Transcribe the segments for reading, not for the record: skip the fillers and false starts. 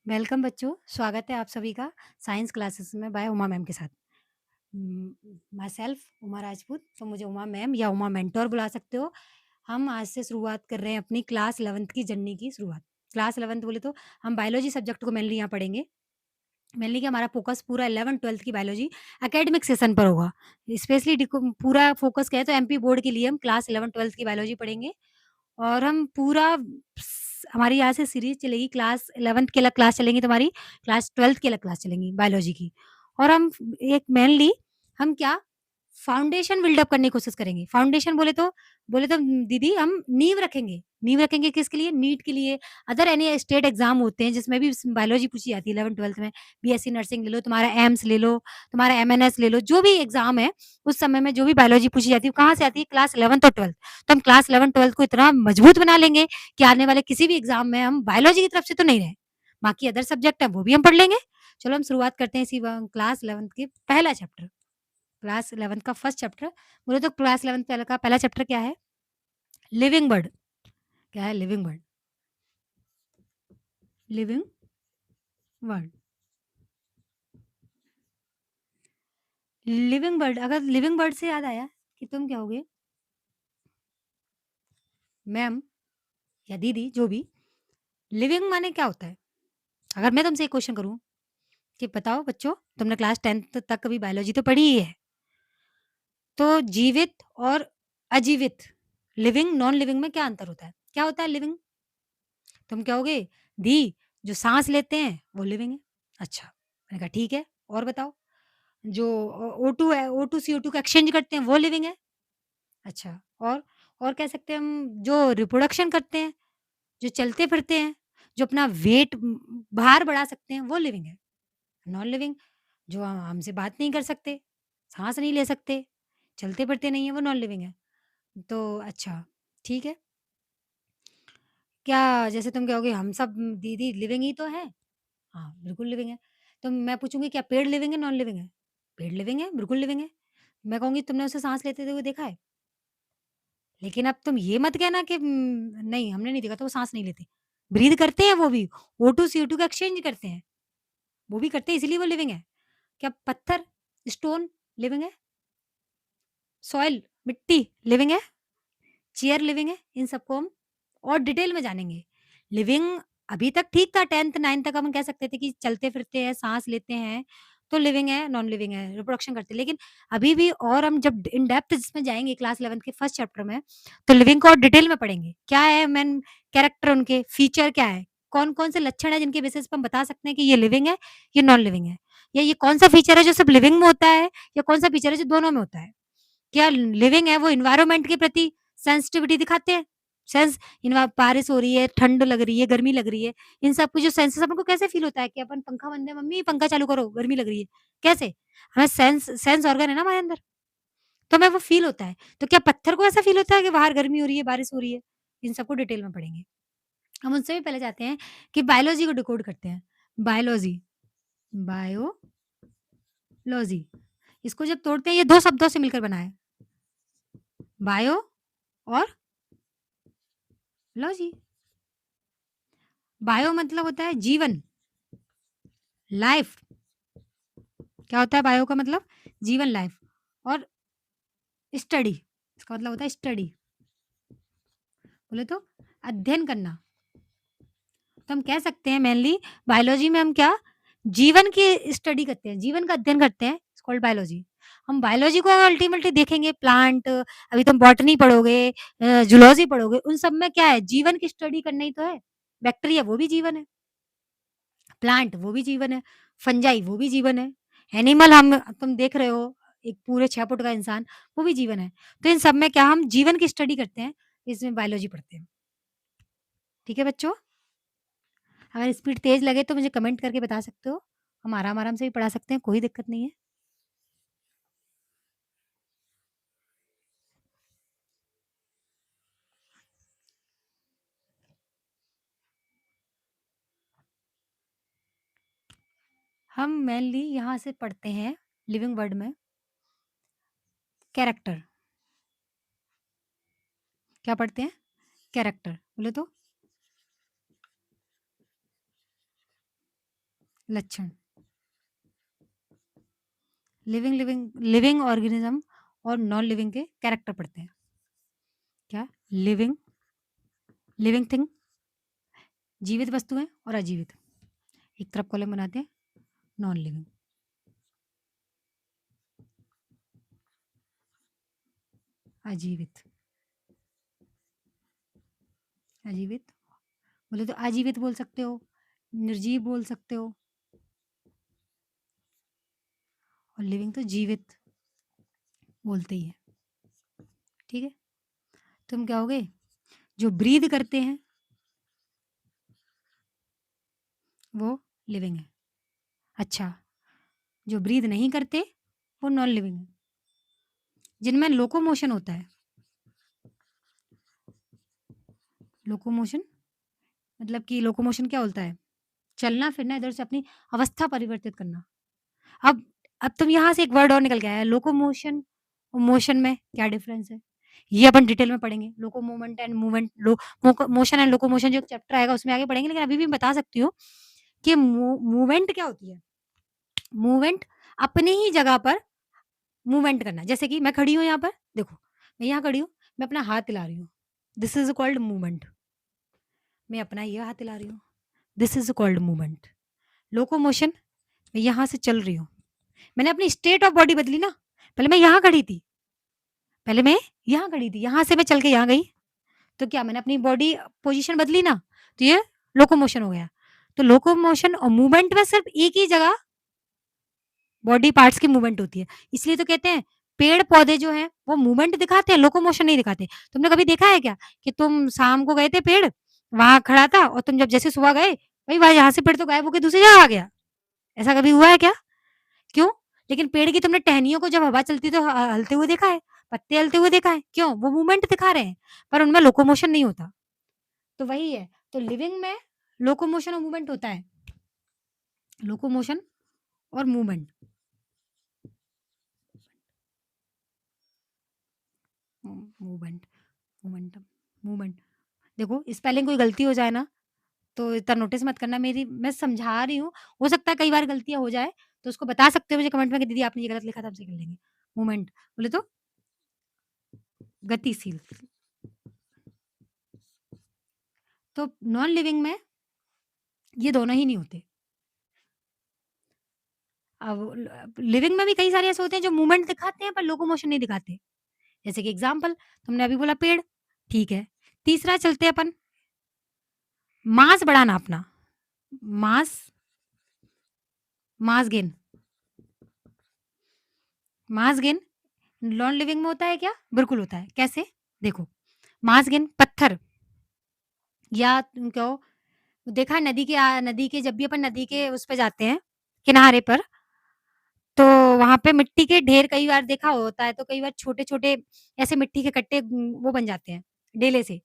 Welcome बच्चों, स्वागत है आप सभी का साइंस क्लासेस में बाय उमा मैम के साथ। माई सेल्फ उमा राजपूत, तो मुझे उमा मैम या उमा मेंटोर बुला सकते हो। हम आज से शुरुआत कर रहे हैं अपनी क्लास 11th की जर्नी की शुरुआत। क्लास 11th बोले तो हम बायोलॉजी सब्जेक्ट को मेनली यहाँ पढ़ेंगे। मेनली कि हमारा फ़ोकस पूरा 11th-12th की बायोलॉजी एकेडमिक सेशन पर होगा। स्पेशली डिको पूरा फ़ोकस क्या है तो एमपी बोर्ड के लिए हम क्लास 11th-12th की बायोलॉजी पढ़ेंगे और हम पूरा हमारी यहाँ से सीरीज़ चलेगी क्लास 11th की अलग क्लास चलेंगी तुम्हारी, क्लास 12th की अलग क्लास चलेंगी बायोलॉजी की। और हम एक मेनली हम क्या फाउंडेशन बिल्ड अप करने की कोशिश करेंगे। फाउंडेशन बोले तो दीदी हम नींव रखेंगे। नींव रखेंगे किसके लिए? नीट के लिए, अदर एनी स्टेट एग्ज़ाम होते हैं जिसमें भी बायोलॉजी पूछी जाती है 11th-12th में। बीएससी नर्सिंग ले लो, तुम्हारा एम्स ले लो, तुम्हारा एमएनएस ले लो, जो भी एग्ज़ाम है उस समय में जो भी बायोलॉजी पूछी जाती है, कहाँ से आती है? क्लास 11th और 12th। तो हम क्लास 11th-12th को इतना मजबूत बना लेंगे कि आने वाले किसी भी एग्ज़ाम में हम बायोलॉजी की तरफ से तो नहीं रहे। बाकी अदर सब्जेक्ट है वो भी हम पढ़ लेंगे। चलो हम शुरुआत करते हैं इसी क्लास 11th के पहला चैप्टर। क्लास 11th का फर्स्ट चैप्टर बोले तो क्लास 11th पहला का पहला चैप्टर क्या है? Living bird. क्या है? Living bird. Living word. Living bird, अगर लिविंग बर्ड से याद आया कि तुम क्या होगे मैम या दीदी जो भी, लिविंग माने क्या होता है? अगर मैं तुमसे एक क्वेश्चन करूँ कि बताओ बच्चों, तुमने क्लास 10th तक कभी बायोलॉजी तो पढ़ी ही है। तो जीवित और अजीवित, लिविंग नॉन लिविंग में क्या अंतर होता है? क्या होता है लिविंग? तुम कहोगे दी जो सांस लेते हैं वो लिविंग है। अच्छा, मैंने कहा ठीक है, और बताओ? जो O2 है, O2 CO2 का एक्सचेंज करते हैं वो लिविंग है। अच्छा, और कह सकते हैं हम जो रिप्रोडक्शन करते हैं, जो चलते फिरते हैं, जो अपना वेट भार बढ़ा सकते हैं वो लिविंग है। नॉन लिविंग जो हमसे बात नहीं कर सकते, साँस नहीं ले सकते, चलते फिरते नहीं है वो नॉन लिविंग है। तो अच्छा, ठीक है। क्या जैसे तुम कहोगे हम सब दीदी लिविंग ही तो हैं। हाँ, बिल्कुल लिविंग है। तो मैं पूछूँगी क्या पेड़ लिविंग है, नॉन लिविंग है? पेड़ लिविंग है, बिल्कुल लिविंग है। मैं कहूँगी तुमने उसे साँस लेते हुए देखा है? लेकिन अब तुम ये मत कहना कि नहीं हमने नहीं देखा तो वो साँस नहीं लेते। ब्रीथ करते हैं वो भी, O2 CO2 का एक्सचेंज करते हैं। वो भी करते हैं इसीलिए वो लिविंग है। क्या पत्थर, स्टोन लिविंग है? सॉइल, मिट्टी लिविंग है? चेयर लिविंग है? इन सबको हम और डिटेल में जानेंगे। लिविंग अभी तक ठीक था 10th 9th तक हम कह सकते थे कि चलते-फिरते हैं, साँस लेते हैं, तो लिविंग है, नॉन लिविंग है, रिप्रोडक्शन करते हैं। लेकिन अभी भी और हम जब इन डेप्थ जिसमें जाएँगे क्लास 11th के फर्स्ट चैप्टर में, तो लिविंग को और डिटेल में पढ़ेंगे। क्या है मेन कैरेक्टर उनके, फीचर क्या है? कौन-कौन से लक्षण हैं जिनके बेसिस पे हम बता सकते हैं कि ये लिविंग है, ये नॉन लिविंग है? या ये कौन-सा फीचर है जो सिर्फ लिविंग में होता है या कौन-सा फीचर है जो दोनों में होता है? क्या लिविंग है वो एनवायरनमेंट के प्रति सेंसिटिविटी दिखाते हैं? सेंस इन्वा बारिश हो रही है, ठंड लग रही है, गर्मी लग रही है, इन सब की जो सेंसेस अपन को कैसे फ़ील होता है कि अपन पंखा बंद है, मम्मी पंखा चालू करो, गर्मी लग रही है, कैसे? हमें सेंस सेंस ऑर्गन है ना हमारे अंदर, तो हमें वो फ़ील होता है। तो क्या पत्थर को ऐसा फ़ील होता है कि बाहर गर्मी हो रही है, बारिश हो रही है? इन सबको डिटेल में पढ़ेंगे। हम उनसे भी पहले जाते हैं कि बायोलॉजी को डिकोड करते हैं। बायोलॉजी, बायोलॉजी इसको जब तोड़ते हैं ये 2 शब्दों से मिलकर बना है, बायो और लॉजी। बायो मतलब होता है जीवन, लाइफ। क्या होता है बायो का मतलब? जीवन, लाइफ। और स्टडी, इसका मतलब होता है स्टडी, बोले तो अध्ययन करना। तो हम कह सकते हैं मेनली बायोलॉजी में हम क्या जीवन की स्टडी करते हैं, जीवन का अध्ययन करते हैं, इट्स कॉल्ड बायोलॉजी। हम बायोलॉजी को अल्टीमेटली देखेंगे प्लांट, अभी तुम बॉटनी पढ़ोगे, जूलॉजी पढ़ोगे, उन सब में क्या है जीवन की स्टडी करना ही तो है। बैक्टीरिया वो भी जीवन है, प्लांट वो भी जीवन है, फंजाई वो भी जीवन है, एनिमल हम तुम देख रहे हो एक पूरे 6 फुट का इंसान, वो भी जीवन है। तो इन सब में क्या हम जीवन की स्टडी करते हैं, इसमें बायोलॉजी पढ़ते हैं। ठीक है बच्चों? अगर स्पीड तेज़ लगे तो मुझे कमेंट करके बता सकते हो। हम आराम-आराम से भी पढ़ा सकते हैं, कोई दिक्कत नहीं है। हम मेनली यहाँ से पढ़ते हैं लिविंग वर्ड में कैरेक्टर। क्या पढ़ते हैं? कैरेक्टर। बोले तो लक्षण, लिविंग ऑर्गेनिज्म और नॉन लिविंग के कैरेक्टर पढ़ते हैं। क्या? लिविंग लिविंग थिंग, जीवित वस्तुएं और अजीवित। एक तरफ कॉलम बनाते हैं, नॉन लिविंग, अजीवित। अजीवित बोले तो अजीवित बोल सकते हो, निर्जीव बोल सकते हो, और लिविंग तो जीवित बोलते ही है। ठीक है, तुम क्या होगे? जो ब्रीद करते हैं वो लिविंग है। अच्छा, जो ब्रीद नहीं करते वो नॉन लिविंग है। जिनमें लोकोमोशन होता है, लोकोमोशन मतलब कि लोकोमोशन क्या होता है? चलना फिरना, इधर से अपनी अवस्था परिवर्तित करना। अब अब तुम यहाँ से एक वर्ड और निकल के आया, लोकोमोशन और मोशन में क्या डिफरेंस है? ये अपन डिटेल में पढ़ेंगे। Loco movement and movement, motion and locomotion जो चैप्टर आएगा उसमें आगे पढ़ेंगे, लेकिन अभी भी मैं बता सकती हूँ कि मूवमेंट क्या होती है। मूवमेंट अपनी ही जगह पर मूवमेंट करना। जैसे कि मैं खड़ी हूँ यहाँ पर, देखो मैं यहाँ खड़ी हूँ, मैं अपना हाथ हिला रही हूँ, दिस इज कॉल्ड मूवमेंट। मैं अपना ये हाथ हिला रही हूँ, this is called movement. Locomotion, मैं यहाँ से चल रही हूँ, मैंने अपनी स्टेट ऑफ बॉडी बदली ना। पहले मैं यहाँ खड़ी थी, पहले मैं यहाँ खड़ी थी, यहाँ से मैं चल के यहाँ गई, तो क्या मैंने अपनी बॉडी पोजीशन बदली ना, तो ये लोकोमोशन हो गया। तो लोकोमोशन और मूवमेंट में सिर्फ एक ही जगह बॉडी पार्ट्स की मूवमेंट होती है। इसलिए तो कहते हैं पेड़ पौधे जो हैं वो मूवमेंट दिखाते हैं, लोकोमोशन नहीं दिखाते। तुमने कभी देखा है क्या कि तुम शाम को गए थे, पेड़ वहां खड़ा था, और तुम जब जैसे सुबह गए, भाई वहां यहाँ से पेड़ तो गायब होकर दूसरी जगह आ गया? ऐसा कभी हुआ है क्या? क्यों? लेकिन पेड़ की तुमने टहनियों को जब हवा चलती तो हलते हुए देखा है, पत्ते हलते हुए देखा है, क्यों? वो मूवमेंट दिखा रहे हैं, पर उनमें लोकोमोशन नहीं होता। तो वही है, तो लिविंग में लोकोमोशन और मूवमेंट होता है, लोकोमोशन और मूवमेंट। Movement, momentum, movement. देखो स्पेलिंग कोई गलती हो जाए ना तो इतना नोटिस मत करना, मेरी मैं समझा रही हूँ, हो सकता है कई बार गलतियाँ हो जाए, तो उसको बता सकते हो मुझे कमेंट में कि दीदी आपने ये गलत लिखा था, हम सही कर लेंगे। मूवमेंट बोले तो गतिशील। तो नॉन लिविंग में ये दोनों ही नहीं होते। अब लिविंग में भी कई सारे ऐसे होते हैं जो मूवमेंट दिखाते हैं पर लोकोमोशन नहीं दिखाते। जैसे कि एग्जांपल तुमने अभी बोला पेड़, ठीक है। तीसरा चलते हैं अपन, मास बढ़ाना अपना, mass, mass gain. Mass gain non living में होता है क्या? बिल्कुल होता है। कैसे? देखो, मास गेन पत्थर, या तुम कहो, देखा है नदी के जब भी अपन नदी के उस पे जाते हैं किनारे पर, तो वहां पे मिट्टी के ढेर कई बार देखा होता है, तो कई बार छोटे छोटे ऐसे मिट्टी के कट्टे वो बन जाते हैं डेले से।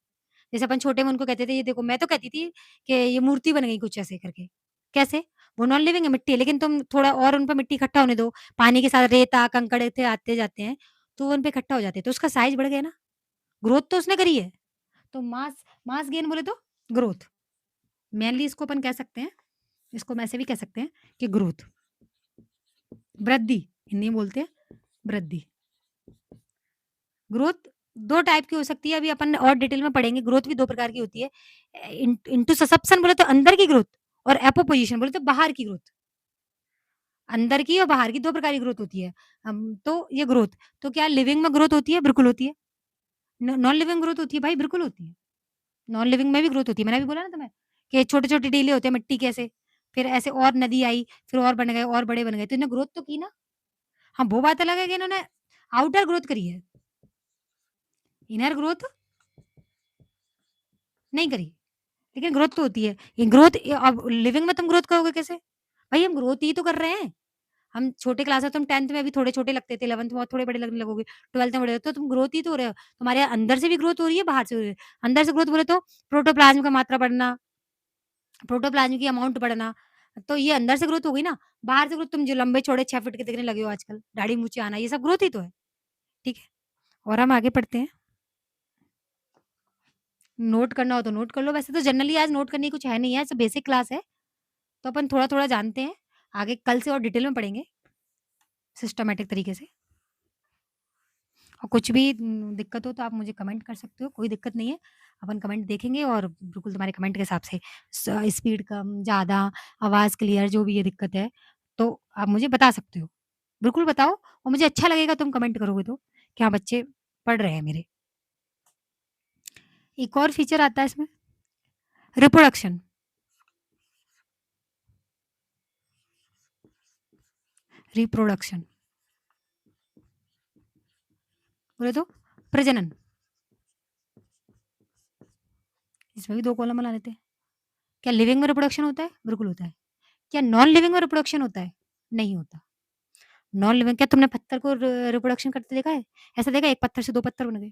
जैसे अपन छोटे में उनको कहते थे, ये देखो, मैं तो कहती थी कि ये मूर्ति बन गई कुछ ऐसे करके। कैसे? वो नॉन लिविंग है, मिट्टी है, लेकिन तुम थोड़ा और उन पे मिट्टी इकट्ठा होने दो, पानी के साथ रेता कंकड़ थे आते जाते हैं, तो वो उन पे इकट्ठा हो जाते हैं, तो उसका साइज बढ़ गया ना, ग्रोथ तो उसने करी है। तो मास मास गेन बोले तो ग्रोथ, मेनली इसको अपन कह सकते हैं, इसको मैं ऐसे भी कह सकते हैं कि ग्रोथ, वृद्धि, हिंदी में बोलते हैं वृद्धि। ग्रोथ 2 टाइप की हो सकती है, अभी अपन और डिटेल में पढ़ेंगे। ग्रोथ भी 2 प्रकार की होती है। इनटू ससेप्शन बोले तो अंदर की ग्रोथ, और एपोपोजिशन बोले तो बाहर की ग्रोथ। अंदर की और बाहर की 2 प्रकार की ग्रोथ होती है। तो ये ग्रोथ, तो क्या लिविंग में ग्रोथ होती है? बिल्कुल होती है। नॉन लिविंग ग्रोथ होती है भाई? बिल्कुल होती है। नॉन लिविंग में भी ग्रोथ होती है। मैंने अभी बोला ना तुम्हें कि छोटे-छोटे टीले होते हैं मिट्टी के ऐसे, फिर ऐसे और नदी आई, फिर और बन गए और बड़े बन गए, तो इन्होंने ग्रोथ तो की ना। हाँ, वो बात अलग है कि इन्होंने आउटर ग्रोथ करी है, इनर ग्रोथ नहीं करी। लेकिन ग्रोथ तो होती है। ये ग्रोथ, अब लिविंग में तुम ग्रोथ करोगे कैसे? भाई हम ग्रोथ ही तो कर रहे हैं। हम छोटे क्लास में, तुम 10th में अभी थोड़े छोटे लगते थे, 11th में और थोड़े बड़े लगने लगोगे, 12th में बड़े, तो तुम ग्रोथ ही तो हो रहे हो। तुम्हारे अंदर से भी ग्रोथ हो रही है, बाहर से हो रही है। अंदर से ग्रोथ बोले तो प्रोटोप्लाज्म का मात्रा बढ़ना, प्रोटोप्लाज्म की अमाउंट बढ़ना, तो ये अंदर से ग्रोथ हो गई ना। बाहर से ग्रोथ, तुम जो लंबे-चौड़े 6 फीट के दिखने लगे हो आजकल, दाढ़ी-मूंछें आना, ये सब ग्रोथ ही तो है। ठीक है? और हम आगे पढ़ते हैं। नोट करना हो तो नोट कर लो, वैसे तो जनरली आज नोट करने की कुछ है नहीं है, बेसिक क्लास है। तो अपन थोड़ा-थोड़ा जानते हैं, आगे कल से और डिटेल में पढ़ेंगे, सिस्टमैटिक तरीके से। और कुछ भी दिक्कत हो तो आप मुझे कमेंट कर सकते हो, कोई दिक्कत नहीं है। अपन कमेंट देखेंगे और बिल्कुल तुम्हारे कमेंट के हिसाब से स्पीड कम, ज़्यादा, आवाज़ क्लियर जो भी ये दिक्कत है, तो आप मुझे बता सकते हो। बिल्कुल बताओ और मुझे अच्छा लगेगा तुम कमेंट करोगे तो, कि हाँ, बच्चे पढ़ रहे हैं मेरे। एक और फीचर आता है इसमें, रिप्रोडक्शन। रिप्रोडक्शन बोले तो प्रजनन। इसमें भी 2 कॉलम बना लेते हैं। क्या लिविंग में रिप्रोडक्शन होता है? बिल्कुल होता है। क्या नॉन लिविंग में रिप्रोडक्शन होता है? नहीं होता। नॉन लिविंग क्या तुमने पत्थर को रिप्रोडक्शन करते देखा है? ऐसा देखा है 1 पत्थर से 2 पत्थर बन गए?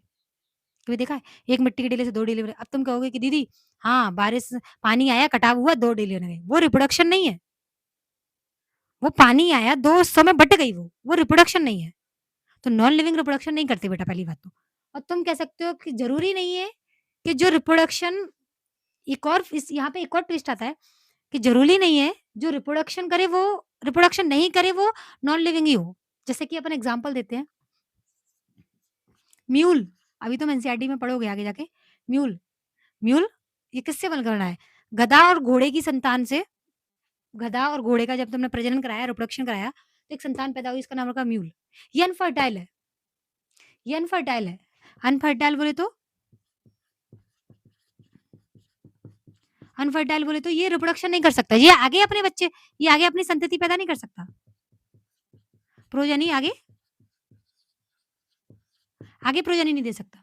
कभी देखा है? 1 मिट्टी के ढेले से 2 ढेले बने। अब तुम कहोगे कि दीदी हाँ, बारिश पानी आया, कटाव हुआ, 2 ढेले बन गए। वो रिप्रोडक्शन नहीं है। वो पानी आया, 2 हिस्सों में बँट गई वो रिप्रोडक्शन नहीं है। तो नॉन लिविंग रिप्रोडक्शन नहीं करती बेटा पहली बात तो। और तुम कह सकते हो कि ज़रूरी नहीं है कि जो रिप्रोडक्शन एक और इस यहाँ पे एक और ट्विस्ट आता है कि ज़रूरी नहीं है जो रिप्रोडक्शन करे वो रिप्रोडक्शन नहीं करे वो नॉन लिविंग ही हो। जैसे कि अपन एग्ज़ाम्पल देते हैं, म्यूल, अभी तुम एनसीईआरटी में पढ़ोगे आगे जाके, म्यूल, म्यूल ये किससे बन कर बना है? गधा और घोड़े की संतान से, गधा और घोड़े का जब तुमने प्रजनन कराया, रिप्रोडक्शन कराया, तो एक संतान पैदा हुई, इसका नाम रखा म्यूल। ये अनफर्टाइल है, ये अनफर्टाइल है। अनफर्टाइल बोले तो अनफर्टाइल बोले तो ये रिप्रोडक्शन नहीं कर सकता। ये आगे अपने बच्चे, ये आगे अपनी संतति पैदा नहीं कर सकता। प्रोजनी आगे आगे प्रोजनी नहीं दे सकता।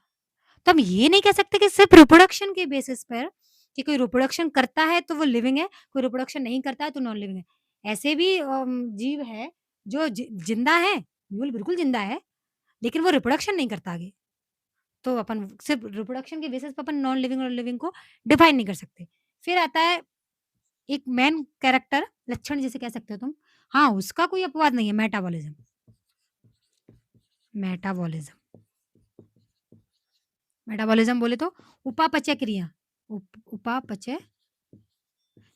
तो हम ये नहीं कह सकते कि सिर्फ रिप्रोडक्शन के बेसिस पर कि कोई रिप्रोडक्शन करता है तो वो लिविंग है, कोई रिप्रोडक्शन नहीं करता है तो नॉन लिविंग है। ऐसे भी जीव है जो जिंदा है, म्यूल बिल्कुल जिंदा है, लेकिन वो रिप्रोडक्शन नहीं करता आगे। तो अपन सिर्फ रिप्रोडक्शन के बेसिस पे अपन नॉन लिविंग और लिविंग को डिफाइन नहीं कर सकते। फिर आता है एक मेन कैरेक्टर, लक्षण जिसे कह सकते हो तुम। हाँ, उसका कोई अपवाद नहीं है, मेटाबॉलिज्म। मेटाबॉलिज्म, मेटाबॉलिज्म बोले तो उपापचय क्रिया, उपापचय,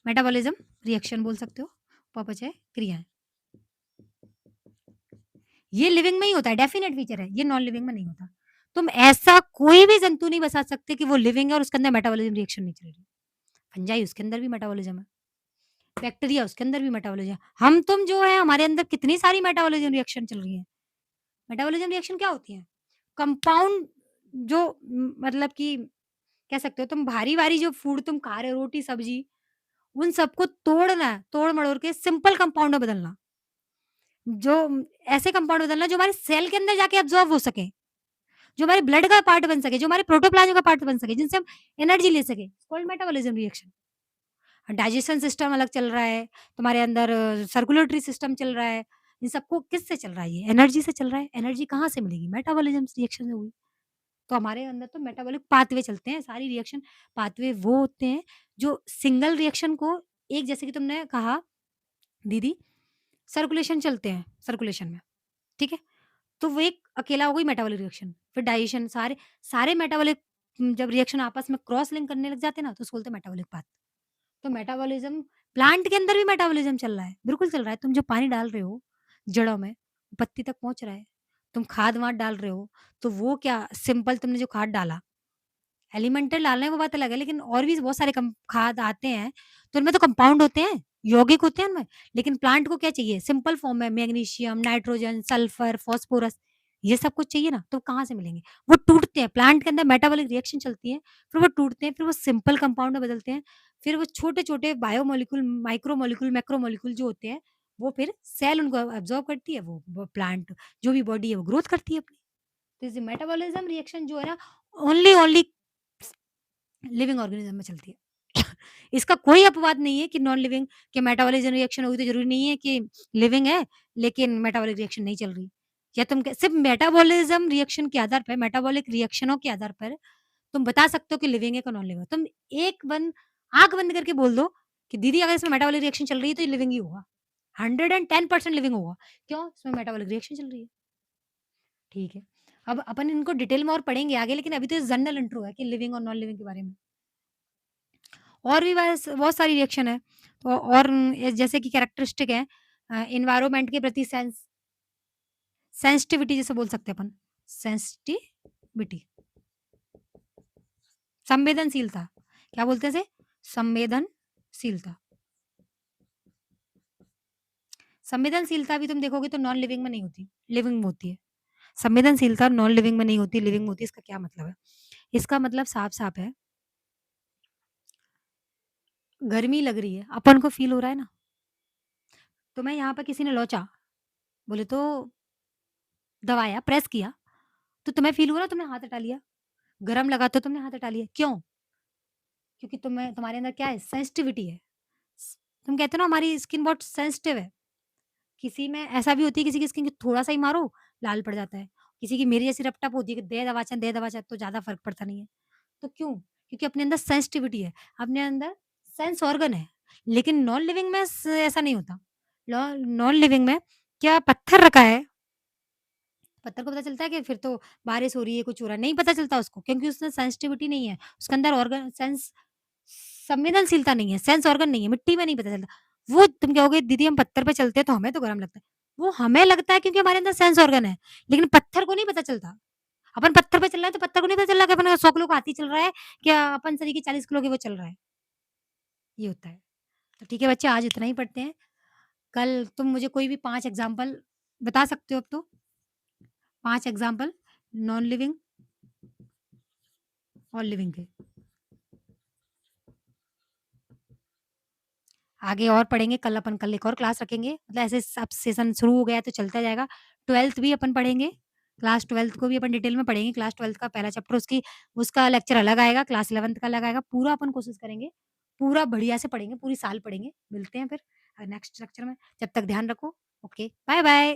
मेटाबॉलिज्म रिएक्शन बोल सकते हो, उपापचय क्रियाएँ। ये लिविंग में ही होता है, डेफिनेट फीचर है, ये नॉन लिविंग में नहीं होता। तुम ऐसा कोई भी जंतु नहीं बता सकते कि वो लिविंग है और उसके अंदर मेटाबॉलिज्म रिएक्शन नहीं चल रही। फंजाई उसके अंदर भी मेटाबॉलिज्म है, बैक्टीरिया उसके अंदर भी मेटाबॉलिज्म है। हम तुम जो है हमारे अंदर कितनी सारी मेटाबॉलिज्म रिएक्शन चल रही है। मेटाबॉलिज्म रिएक्शन क्या होती है? कंपाउंड जो मतलब कि कह सकते हो तुम भारी-भारी जो फूड तुम खा रहे हो, रोटी, सब्जी, उन सबको तोड़ना है, तोड़-मड़ोड़ के सिंपल कंपाउंड में बदलना। जो ऐसे कंपाउंड बदलना जो हमारे सेल के अंदर जाके एब्ज़ॉर्ब हो सके, जो हमारे ब्लड का पार्ट बन सके, जो हमारे प्रोटोप्लाज़्म का पार्ट बन सके, जिनसे हम एनर्जी ले सके, called metabolism reaction. Digestion system अलग चल रहा है, तुम्हारे अंदर सर्कुलेटरी सिस्टम चल रहा है, इन सबको किससे चल रहा है ये? एनर्जी से चल रहा है। एनर्जी कहाँ से मिलेगी? मेटाबॉलिज्म रिएक्शन से हुई। तो हमारे अंदर तो मेटाबॉलिक पाथवे चलते हैं, सारी रिएक्शन पाथवे वो होते हैं जो सिंगल रिएक्शन को एक जैसे कि तुमने कहा दीदी सर्कुलेशन चलते हैं सर्कुलेशन में, ठीक है? तो वो एक अकेला हो गई मेटाबॉलिक रिएक्शन, फिर डाइजेशन सारे सारे मेटाबॉलिक जब रिएक्शन आपस में क्रॉस लिंक करने लग जाते हैं ना, तो उसको बोलते हैं मेटाबॉलिक पाथ। तो मेटाबॉलिज्म प्लांट के अंदर भी मेटाबॉलिज्म चल रहा है, बिल्कुल चल रहा है। तुम जो पानी डाल रहे हो जड़ों में, पत्ती तक पहुँच रहा है। तुम खाद-वाद डाल रहे हो, तो वो क्या सिंपल तुमने जो खाद डाला एलिमेंटल डालना है वो बात अलग है, लेकिन और भी बहुत सारे खाद आते हैं, तो उनमें तो कंपाउंड होते हैं, यौगिक होते हैं उनमें। लेकिन प्लांट को क्या चाहिए? सिंपल फॉर्म में मैग्नीशियम, नाइट्रोजन, सल्फर, फास्फोरस ये सब कुछ चाहिए ना, तो कहाँ से मिलेंगे? वो टूटते हैं, प्लांट के अंदर मेटाबॉलिक रिएक्शन चलती है, फिर वो टूटते हैं, फिर वो सिंपल कंपाउंड में बदलते हैं, फिर वो छोटे-छोटे बायोमोलिक्यूल, माइक्रोमोलिक्यूल, मैक्रोमोलिक्यूल जो होते हैं, वो फिर सेल उनको एब्ज़ॉर्ब करती है, वो प्लांट जो भी बॉडी है वो ग्रोथ करती है अपनी। तो इस मेटाबॉलिज्म रिएक्शन जो है ना, ओनली ओनली लिविंग ऑर्गेनिज्म में चलती है। इसका कोई अपवाद नहीं है कि नॉन लिविंग के मेटाबॉलिज्म रिएक्शन होगी तो ज़रूरी नहीं है कि लिविंग है, लेकिन मेटाबॉलिक रिएक्शन नहीं चल रही। या तुम सिर्फ़ मेटाबॉलिज्म रिएक्शन के आधार पर, मेटाबॉलिक रिएक्शनों के आधार पर तुम बता सकते हो कि लिविंग है कि नॉन लिविंग है। तुम आँख बंद करके बोल दो कि दीदी अगर इसमें मेटाबॉलिक रिएक्शन चल रही है तो ये लिविंग ही होगा। 110% लिविंग होगा। क्यों? इसमें मेटाबॉलिक रिएक्शन चल रही है। ठीक है। अब अपन इनको डिटेल में और पढ़ेंगे आगे, लेकिन अभी तो जनरल इंट्रो है कि लिविंग और नॉन लिविंग के बारे में। और भी बहुत सारी रिएक्शन है। तो और जैसे कि कैरेक्टरिस्टिक है एनवायरनमेंट के प्रति सेंसिटिविटी जिसे बोल सकते हैं अपन, सेंसिटिविटी, संवेदनशीलता, क्या बोलते हैं इसे? संवेदनशीलता। संवेदनशीलता भी तुम देखोगे तो नॉन लिविंग में नहीं होती, लिविंग में होती है। संवेदनशीलता नॉन लिविंग में नहीं होती, लिविंग में होती है। इसका क्या मतलब है? इसका मतलब साफ-साफ है, गर्मी लग रही है, अपन को फ़ील हो रहा है ना, तुम्हें यहाँ पे किसी ने लोचा, बोले तो दबाया, प्रेस किया, तो तुम्हें फ़ील हुआ ना, तुमने हाथ हटा लिया। गरम लगा तो तुमने हाथ हटा लिया, क्यों? क्योंकि तुम्हारे अंदर क्या है? सेंसिटिविटी है। स तुम कहते हो ना हमारी स्किन बहुत सेंसिटिव है। किसी में ऐसा भी होती है किसी की स्किन थोड़ा-सा ही मारो, लाल पड़ जाता है। किसी की मेरी जैसी रपटप होती है कि दे दवाचन तो ज़्यादा फ़र्क पड़ता नहीं है। तो क्यों? क्योंकि अपने अंदर सेंसिटिविटी है, अपने अंदर सेंस ऑर्गन है। लेकिन नॉन लिविंग में ऐसा नहीं होता। नॉन लिविंग में क्या पत्थर रखा है, पत्थर को पता चलता है कि फिर तो बारिश हो रही है, कुछ हो रहा है, नहीं पता चलता उसको क्योंकि उसमें सेंसिटिविटी नहीं है। उसके अंदर ऑर्गन संवेदनशीलता नहीं है, सेंस ऑर्गन नहीं है, मिट्टी में नहीं पता चलता। वो तुम कहोगे दीदी हम पत्थर पे चलते हैं तो हमें तो गरम लगता है। वो हमें लगता है क्योंकि हमारे अंदर सेंस ऑर्गन है, लेकिन पत्थर को नहीं पता चलता। अपन पत्थर पे चल रहे हैं तो पत्थर को नहीं पता चल रहा कि अपन 100 किलो का हाथी चल रहा है, क्या अपन सरी की 40 किलो की वो चल रहा है, ये होता है। तो ठीक है बच्चे आज इतना ही पढ़ते हैं। कल तुम मुझे कोई भी 5 एग्ज़ाम्पल बता सकते हो अब तो, 5 एग्ज़ाम्पल नॉन लिविंग और लिविंग के। आगे और पढ़ेंगे, कल एक और क्लास रखेंगे, मतलब ऐसे अब सेशन शुरू हो गया है तो चलता जाएगा। 12th भी अपन पढ़ेंगे, क्लास 12th को भी अपन डिटेल में पढ़ेंगे, क्लास 12th का पहला चैप्टर उसका लेक्चर अलग आएगा, क्लास 11th का अलग आएगा, पूरा अपन कोशिश करेंगे, पूरा बढ़िया से पढ़ेंगे, पूरी साल पढ़ेंगे। मिलते हैं फिर नेक्स्ट लेक्चर में, जब तक ध्यान रखो। Okay, bye-bye.